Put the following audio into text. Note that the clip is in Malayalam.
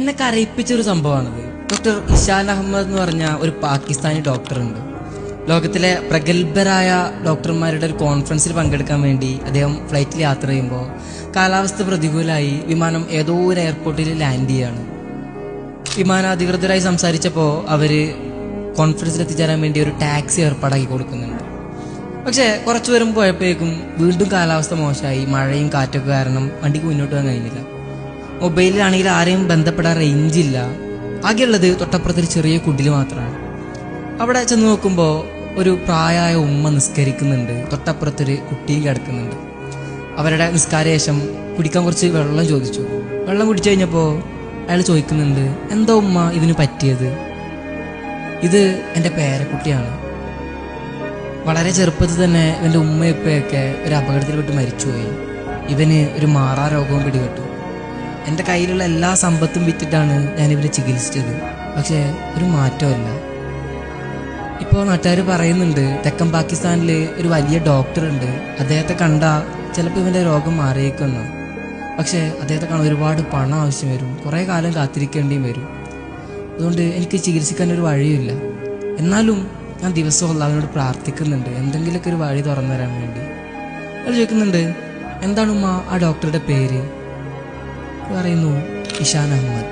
എന്നെ കരയിപ്പിച്ചൊരു സംഭവമാണത്. ഡോക്ടർ ഇഷാൻ അഹമ്മദ് എന്ന് പറഞ്ഞ ഒരു പാകിസ്ഥാനി ഡോക്ടറുണ്ട്. ലോകത്തിലെ പ്രഗത്ഭരായ ഡോക്ടർമാരുടെ ഒരു കോൺഫറൻസിൽ പങ്കെടുക്കാൻ വേണ്ടി അദ്ദേഹം ഫ്ലൈറ്റിൽ യാത്ര ചെയ്യുമ്പോൾ കാലാവസ്ഥ പ്രതികൂലമായി വിമാനം ഏതോ ഒരു എയർപോർട്ടിൽ ലാൻഡ് ചെയ്യാണ്. വിമാനാധികൃതരായി സംസാരിച്ചപ്പോൾ അവർ കോൺഫറൻസിൽ എത്തിച്ചേരാൻ വേണ്ടി ഒരു ടാക്സി ഏർപ്പാടാക്കി കൊടുക്കുന്നുണ്ട്. പക്ഷേ കുറച്ചു ദൂരം പോയപ്പോഴേക്കും വീണ്ടും കാലാവസ്ഥ മോശമായി. മഴയും കാറ്റൊക്കെ കാരണം വണ്ടിക്ക് മുന്നോട്ട് പോകാൻ കഴിഞ്ഞില്ല. മൊബൈലിലാണെങ്കിൽ ആരെയും ബന്ധപ്പെടാൻ റേഞ്ചില്ല. ആകെയുള്ളത് തൊട്ടപ്പുറത്തൊരു ചെറിയ കുടിൽ മാത്രമാണ്. അവിടെ ചെന്ന് നോക്കുമ്പോൾ ഒരു പ്രായമായ ഉമ്മ നിസ്കരിക്കുന്നുണ്ട്. തൊട്ടപ്പുറത്തൊരു കുട്ടിയും കിടക്കുന്നുണ്ട്. അവരുടെ നിസ്കാരശേഷം കുടിക്കാൻ കുറച്ച് വെള്ളം ചോദിച്ചു. വെള്ളം കുടിച്ചു കഴിഞ്ഞപ്പോൾ അയാൾ ചോദിക്കുന്നുണ്ട്, എന്താ ഉമ്മ ഇതിന് പറ്റിയത്? ഇത് എൻ്റെ പേരക്കുട്ടിയാണ്. വളരെ ചെറുപ്പത്തിൽ തന്നെ ഇവൻ്റെ ഉമ്മയപ്പൊക്കെ ഒരു അപകടത്തിൽപ്പെട്ട് മരിച്ചുപോയി. ഇവന് ഒരു മാറാരോഗവും പിടിപെട്ടു. എൻ്റെ കയ്യിലുള്ള എല്ലാ സമ്പത്തും വിറ്റിട്ടാണ് ഞാനിവനെ ചികിത്സിച്ചത്. പക്ഷേ ഒരു മാറ്റമില്ല. ഇപ്പോൾ നാട്ടുകാർ പറയുന്നുണ്ട് തെക്കൻ പാകിസ്ഥാനിൽ ഒരു വലിയ ഡോക്ടറുണ്ട്, അദ്ദേഹത്തെ കണ്ടാൽ ചിലപ്പോൾ ഇവൻ്റെ രോഗം മാറിയേക്കുമെന്ന്. പക്ഷേ അദ്ദേഹത്തെ കാണാൻ ഒരുപാട് പണം ആവശ്യം വരും, കുറേ കാലം കാത്തിരിക്കേണ്ടിയും വരും. അതുകൊണ്ട് എനിക്ക് ചികിത്സിക്കാനൊരു വഴിയില്ല. എന്നാലും ഞാൻ ദിവസവും അല്ലാഹുവിനോട് പ്രാർത്ഥിക്കുന്നുണ്ട് എന്തെങ്കിലുമൊക്കെ ഒരു വഴി തുറന്നു തരാൻ വേണ്ടി. അയാൾ ചോദിക്കുന്നുണ്ട്, എന്താണ് ഉമ്മ ആ ഡോക്ടറുടെ പേര്? പറയുന്നു, ഇഷാൻ അഹമ്മദ്.